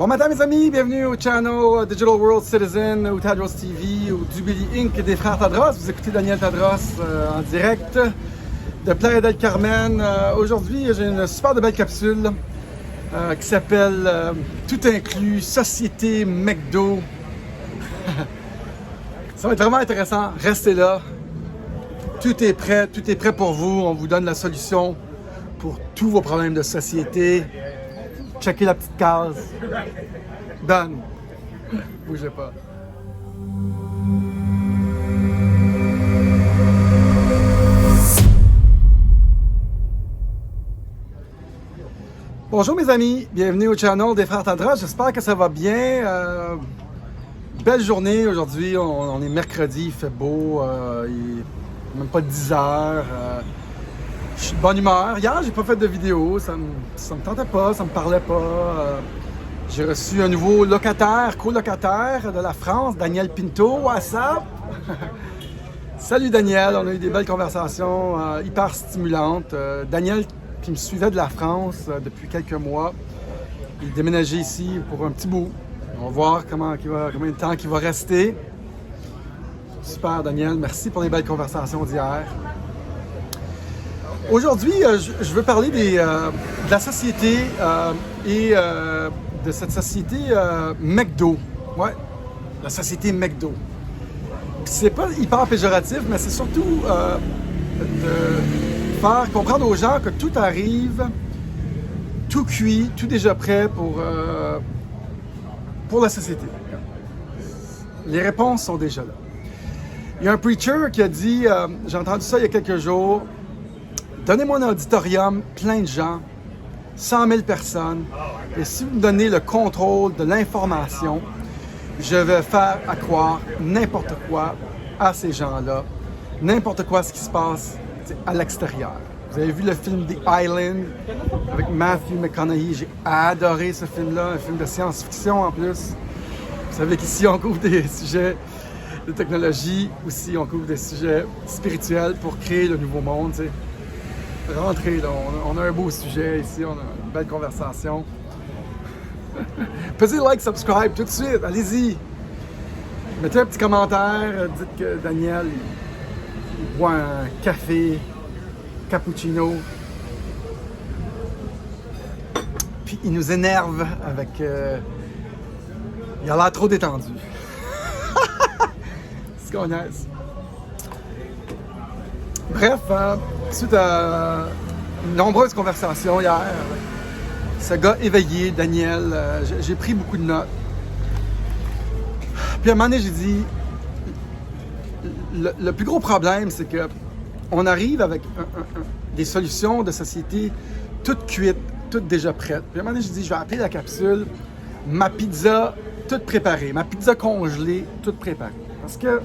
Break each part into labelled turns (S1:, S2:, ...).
S1: Bon matin mes amis, bienvenue au channel Digital World Citizen ou Tadros TV ou du Billy Inc. des frères Tadros. Vous écoutez Daniel Tadros en direct de Playa del Carmen. Aujourd'hui, j'ai une super de belle capsule qui s'appelle Tout inclus, Société McDo. Ça va être vraiment intéressant, restez là. Tout est prêt pour vous. On vous donne la solution pour tous vos problèmes de société. Checkez la petite case. Done. Bougez pas. Bonjour mes amis, bienvenue au channel des frères Tadros. J'espère que ça va bien. Belle journée aujourd'hui. On est mercredi, il fait beau. Il n'est même pas 10 heures. Je suis de bonne humeur. Hier, j'ai pas fait de vidéo. Ça me tentait pas, ça me parlait pas. J'ai reçu un nouveau colocataire de la France, Daniel Pinto. What's up? Salut Daniel, on a eu des belles conversations hyper stimulantes. Daniel, qui me suivait de la France depuis quelques mois, il est déménagé ici pour un petit bout. On va voir combien de temps il va rester. Super Daniel, merci pour les belles conversations d'hier. Aujourd'hui, je veux parler de la société et de cette société McDo. Ouais, la société McDo. C'est pas hyper péjoratif, mais c'est surtout de faire comprendre aux gens que tout arrive, tout cuit, tout déjà prêt pour la société. Les réponses sont déjà là. Il y a un preacher qui a dit, j'ai entendu ça il y a quelques jours, donnez-moi un auditorium, plein de gens, 100 000 personnes, et si vous me donnez le contrôle de l'information, je vais faire croire n'importe quoi à ces gens-là, n'importe quoi ce qui se passe à l'extérieur. Vous avez vu le film The Island avec Matthew McConaughey, j'ai adoré ce film-là, un film de science-fiction en plus. Vous savez qu'ici on couvre des sujets de technologie, aussi on couvre des sujets spirituels pour créer le nouveau monde, tu sais. Rentrez là, on a un beau sujet ici, on a une belle conversation. Pesez like, subscribe tout de suite, allez-y. Mettez un petit commentaire, dites que Daniel il boit un café, cappuccino. Puis il nous énerve avec... il a l'air trop détendu. C'est qu'on niaise. Bref, suite à nombreuses conversations hier, ce gars éveillé, Daniel, j'ai pris beaucoup de notes. Puis à un moment donné, j'ai dit, le plus gros problème, c'est que on arrive avec des solutions de société toutes cuites, toutes déjà prêtes. Puis à un moment donné, j'ai dit, je vais appeler la capsule ma pizza toute préparée, ma pizza congelée toute préparée. Parce que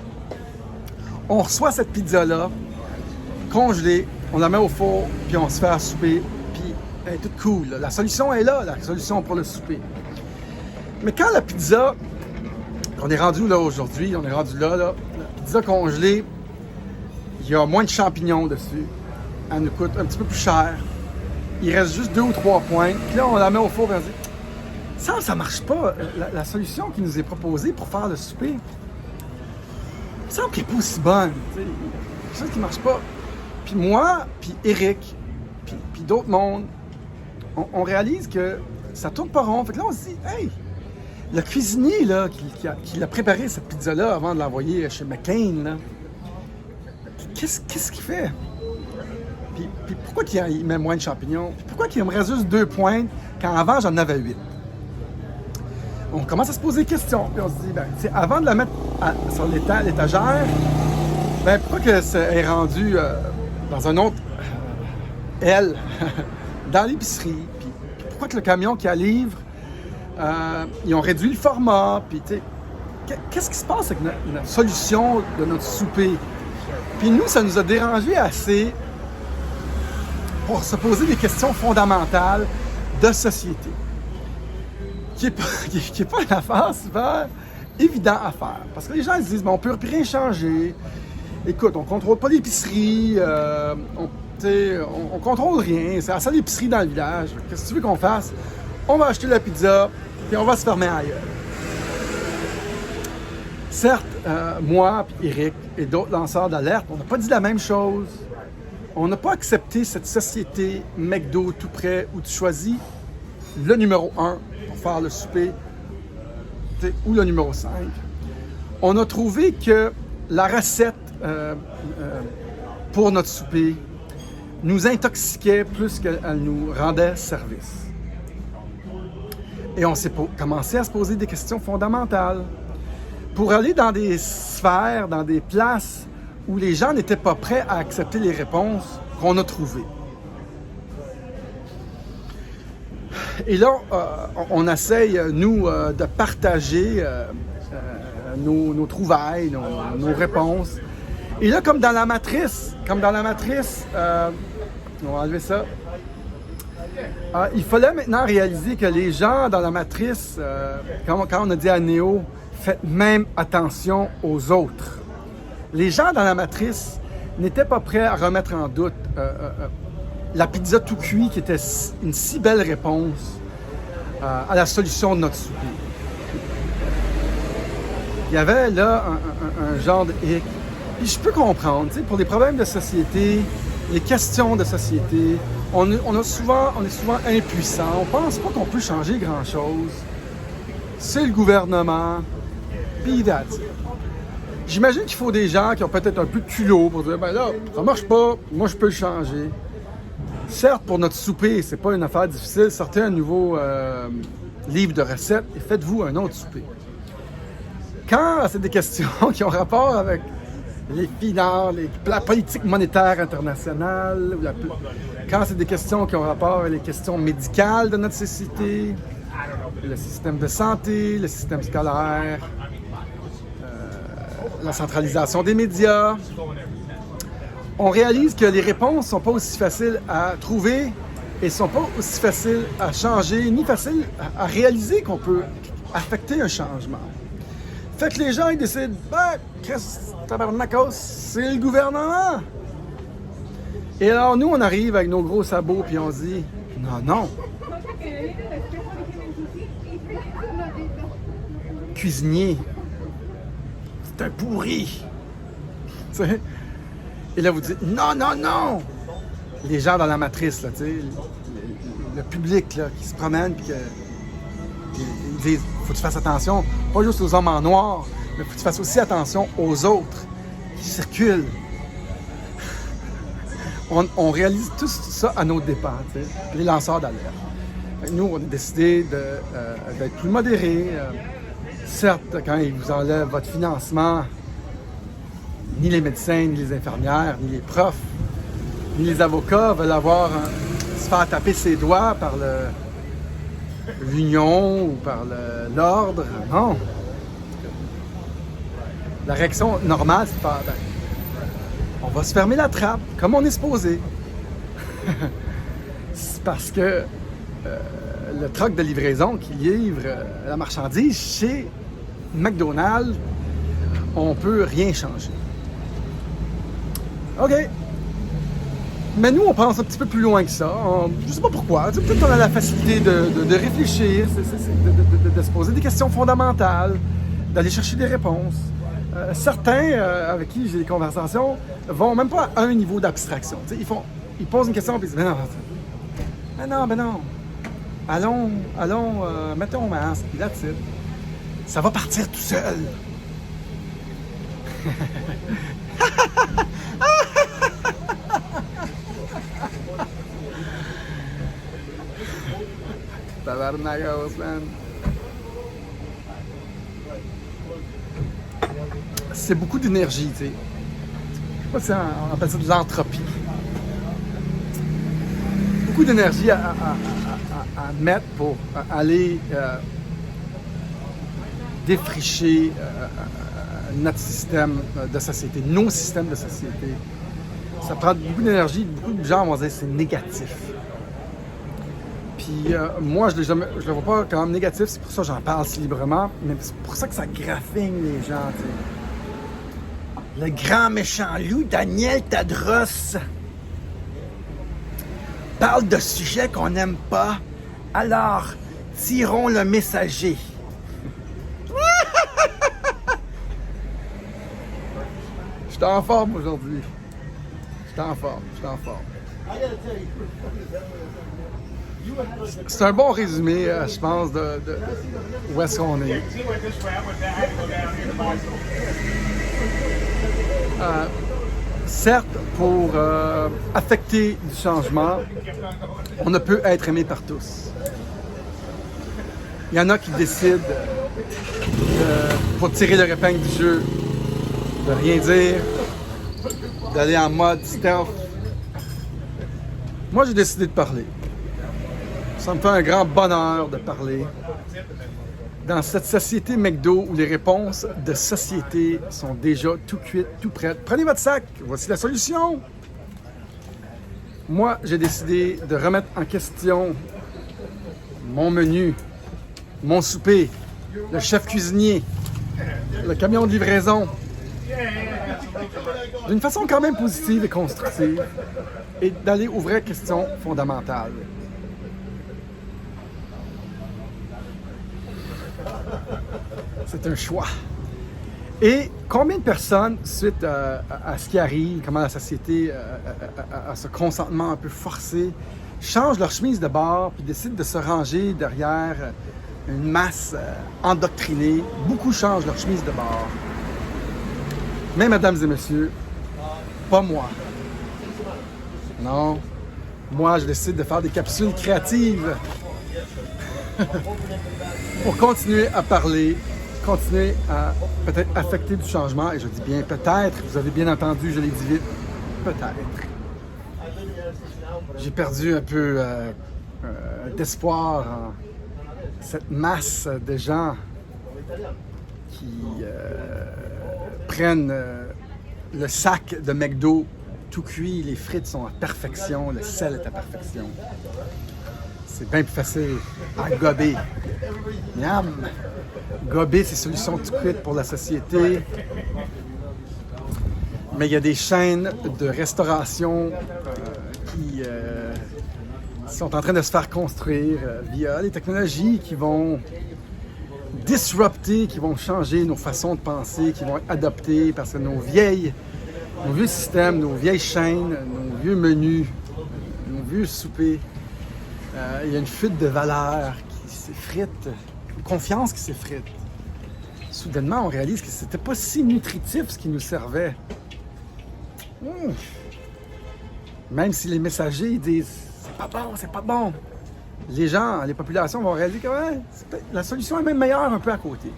S1: on reçoit cette pizza-là, congelée, on la met au four, puis on se fait à souper, puis elle est toute cool. Là. La solution est là, la solution pour le souper. Mais quand la pizza, on est rendu là aujourd'hui, la pizza congelée, il y a moins de champignons dessus, elle nous coûte un petit peu plus cher, il reste juste 2 ou 3 points, puis là on la met au four, et on dit, ça marche pas, la solution qui nous est proposée pour faire le souper, il semble qu'elle n'est pas aussi bonne, tu sais, quelque chose qui marche pas. Puis moi, puis Eric, puis d'autres mondes, on réalise que ça tourne pas rond. Fait que là, on se dit, hey, le cuisinier là, qui a préparé cette pizza-là avant de l'envoyer chez McCain, là, qu'est-ce qu'il fait? Puis pourquoi il met moins de champignons? Puis pourquoi il me reste juste 2 pointes quand avant j'en avais 8? On commence à se poser des questions. Puis on se dit, ben, avant de la mettre sur l'étagère, ben, pourquoi que ça est rendu dans un autre aile, dans l'épicerie, puis pourquoi que le camion qui la livre, ils ont réduit le format, puis tu sais, qu'est-ce qui se passe avec notre solution de notre souper? Puis nous, ça nous a dérangé assez pour se poser des questions fondamentales de société, qui est pas une affaire super évident à faire, parce que les gens ils se disent, bon, on peut rien changer. Écoute, on contrôle pas l'épicerie, on contrôle rien, c'est la seule épicerie dans le village. Qu'est-ce que tu veux qu'on fasse? On va acheter la pizza, puis on va se fermer ailleurs. Certes, moi, puis Eric et d'autres lanceurs d'alerte, on n'a pas dit la même chose. On n'a pas accepté cette société McDo tout près où tu choisis le numéro 1 pour faire le souper ou le numéro 5. On a trouvé que la recette pour notre souper nous intoxiquait plus qu'elle nous rendait service. Et on s'est commencé à se poser des questions fondamentales. Pour aller dans des sphères, dans des places où les gens n'étaient pas prêts à accepter les réponses qu'on a trouvées. Et là, on essaye, nous, de partager nos trouvailles, nos réponses. Et là, comme dans la matrice, on va enlever ça. Il fallait maintenant réaliser que les gens dans la matrice, quand on a dit à Néo, faites même attention aux autres. Les gens dans la matrice n'étaient pas prêts à remettre en doute la pizza tout cuit qui était une si belle réponse à la solution de notre souper. Il y avait là un genre de hic. Puis je peux comprendre, pour les problèmes de société, les questions de société, on est souvent impuissant. On pense pas qu'on peut changer grand-chose. C'est le gouvernement. Puis that's it. J'imagine qu'il faut des gens qui ont peut-être un peu de culot pour dire, ben là, ça marche pas, moi je peux le changer. Certes, pour notre souper, c'est pas une affaire difficile. Sortez un nouveau livre de recettes et faites-vous un autre souper. Quand c'est des questions qui ont rapport avec les finances, la politique monétaire internationale, quand c'est des questions qui ont rapport avec les questions médicales de notre société, le système de santé, le système scolaire, la centralisation des médias, on réalise que les réponses ne sont pas aussi faciles à trouver et ne sont pas aussi faciles à changer, ni faciles à réaliser qu'on peut affecter un changement. Fait que les gens, ils décident, qu'est-ce tabarnakos, c'est le gouvernement. Et alors, nous, on arrive avec nos gros sabots, puis on se dit, non. Cuisinier, c'est un pourri. Tu sais? Et là, vous dites, non. Les gens dans la matrice, là, tu sais, le public là, qui se promène, puis ils disent, faut que tu fasses attention, pas juste aux hommes en noir, mais faut que tu fasses aussi attention aux autres qui circulent. On réalise tout ça à nos dépens, tu sais, les lanceurs d'alerte. Nous, on a décidé d'être plus modérés. Certes, quand ils vous enlèvent votre financement, ni les médecins, ni les infirmières, ni les profs, ni les avocats veulent se faire taper ses doigts par l'union ou par l'ordre. Non. La réaction normale, c'est de faire, on va se fermer la trappe, comme on est supposé. C'est parce que le truck de livraison qui livre la marchandise chez McDonald's, on peut rien changer. OK. Mais nous, on pense un petit peu plus loin que ça. Je ne sais pas pourquoi. Peut-être qu'on a la facilité de réfléchir, de se poser des questions fondamentales, d'aller chercher des réponses. Certains avec qui j'ai des conversations vont même pas à un niveau d'abstraction. Ils posent une question et ils disent « Ben non. Allons, mettons un masque, puis that's it. Ça va partir tout seul. » Tabarnagos, man. C'est beaucoup d'énergie, tu sais. Je sais pas si on appelle ça de l'entropie. Beaucoup d'énergie à mettre pour aller défricher notre système de société, nos systèmes de société. Ça prend beaucoup d'énergie. Beaucoup de gens vont dire que c'est négatif. Puis moi, je le vois pas comme négatif, c'est pour ça que j'en parle si librement, mais c'est pour ça que ça graffine les gens, tu sais. Le grand méchant loup, Daniel Tadros, parle de sujets qu'on n'aime pas. Alors, Tirons le messager. Je suis en forme aujourd'hui. Je suis en forme. C'est un bon résumé, je pense, de où est-ce qu'on est. Certes, pour affecter du changement, on ne peut être aimé par tous. Il y en a qui décident, pour tirer leur épingle du jeu, de rien dire, d'aller en mode stealth. Moi, j'ai décidé de parler. Ça me fait un grand bonheur de parler. Dans cette société McDo où les réponses de société sont déjà tout cuites, tout prêtes. Prenez votre sac, voici la solution. Moi, j'ai décidé de remettre en question mon menu, mon souper, le chef cuisinier, le camion de livraison, d'une façon quand même positive et constructive, et d'aller aux vraies questions fondamentales. C'est un choix. Et combien de personnes, suite à ce qui arrive, comment la société, à ce consentement un peu forcé, changent leur chemise de bord puis décident de se ranger derrière une masse endoctrinée. Beaucoup changent leur chemise de bord. Mais, mesdames et messieurs, pas moi. Non. Moi, je décide de faire des capsules créatives pour continuer à parler, continuer à peut-être affecter du changement. Et je dis bien peut-être, vous avez bien entendu, je l'ai dit vite, peut-être. J'ai perdu un peu d'espoir en cette masse de gens qui prennent le sac de McDo tout cuit, les frites sont à perfection, le sel est à perfection. C'est bien plus facile à gober. Miam! Gober, c'est solution tout cuite pour la société. Mais il y a des chaînes de restauration qui sont en train de se faire construire via les technologies qui vont disrupter, qui vont changer nos façons de penser, qui vont être adoptées parce que nos vieux systèmes, nos vieilles chaînes, nos vieux menus, nos vieux soupers, il y a une fuite de valeur qui s'effrite, une confiance qui s'effrite. Soudainement, on réalise que c'était pas si nutritif ce qui nous servait. Même si les messagers disent « c'est pas bon », les gens, les populations vont réaliser que ouais, la solution est même meilleure un peu à côté.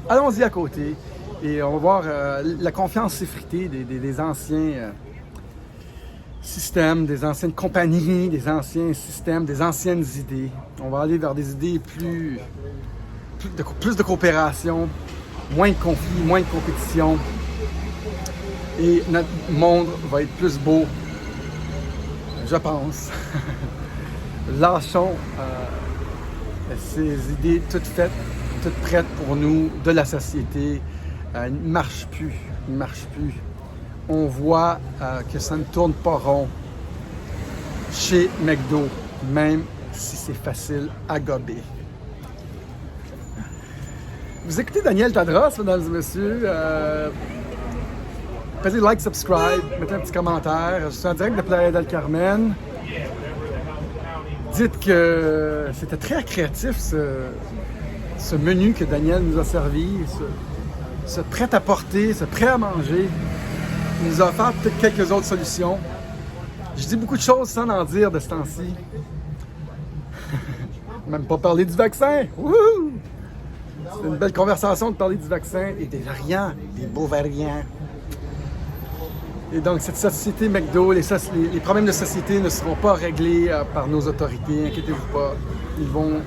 S1: Allons-y à côté et on va voir la confiance s'effriter des anciens systèmes, des anciennes compagnies, des anciens systèmes, des anciennes idées. On va aller vers des idées plus de coopération, moins de conflits, moins de compétition. Et notre monde va être plus beau, je pense. Lâchons ces idées toutes faites, toutes prêtes pour nous, de la société. Il ne marche plus. On voit que ça ne tourne pas rond chez McDo, même si c'est facile à gober. Vous écoutez Daniel Tadros, mesdames et messieurs. Faites like, subscribe, mettez un petit commentaire. Je suis en direct de Playa del Carmen. Dites que c'était très créatif ce menu que Daniel nous a servi, ce prêt-à-porter, ce prêt à manger. Il nous a offert peut-être quelques autres solutions. Je dis beaucoup de choses sans en dire de ce temps-ci. Même pas parler du vaccin. Wouhou! C'est une belle conversation de parler du vaccin et des variants, des beaux variants. Et donc, cette société McDo, les problèmes de société ne seront pas réglés par nos autorités, inquiétez-vous pas. Ils vont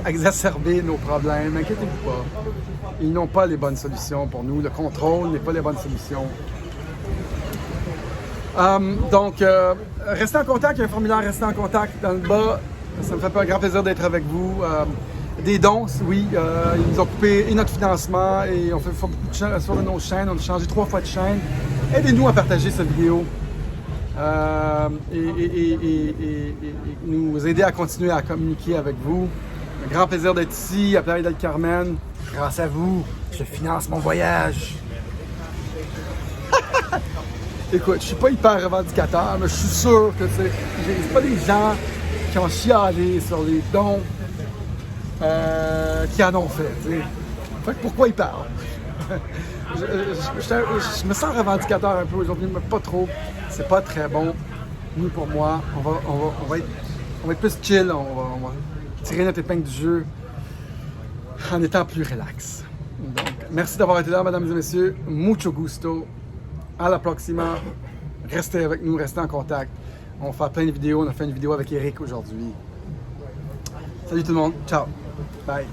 S1: exacerber nos problèmes, inquiétez-vous pas. Ils n'ont pas les bonnes solutions pour nous. Le contrôle n'est pas les bonnes solutions. Donc, restez en contact, il y a un formulaire Restez en contact dans le bas. Ça me fait un grand plaisir d'être avec vous. Des dons, oui, ils nous ont coupé notre financement et on fait beaucoup de choses sur nos chaînes. On a changé 3 fois de chaîne. Aidez-nous à partager cette vidéo. et nous aider à continuer à communiquer avec vous. Un grand plaisir d'être ici à Playa del Carmen. Grâce à vous, je finance mon voyage. Écoute, je suis pas hyper revendicateur, mais je suis sûr que c'est pas des gens qui ont chialé sur les dons qui en ont fait. T'sais. Fait que pourquoi ils parlent? Je me sens revendicateur un peu aujourd'hui, mais pas trop. C'est pas très bon, ni pour moi. On va être plus chill, on va tirer notre épingle du jeu en étant plus relax. Donc, merci d'avoir été là, mesdames et messieurs. Mucho gusto. À la próxima. Restez avec nous, restez en contact. On va faire plein de vidéos. On a fait une vidéo avec Eric aujourd'hui. Salut tout le monde. Ciao. Bye.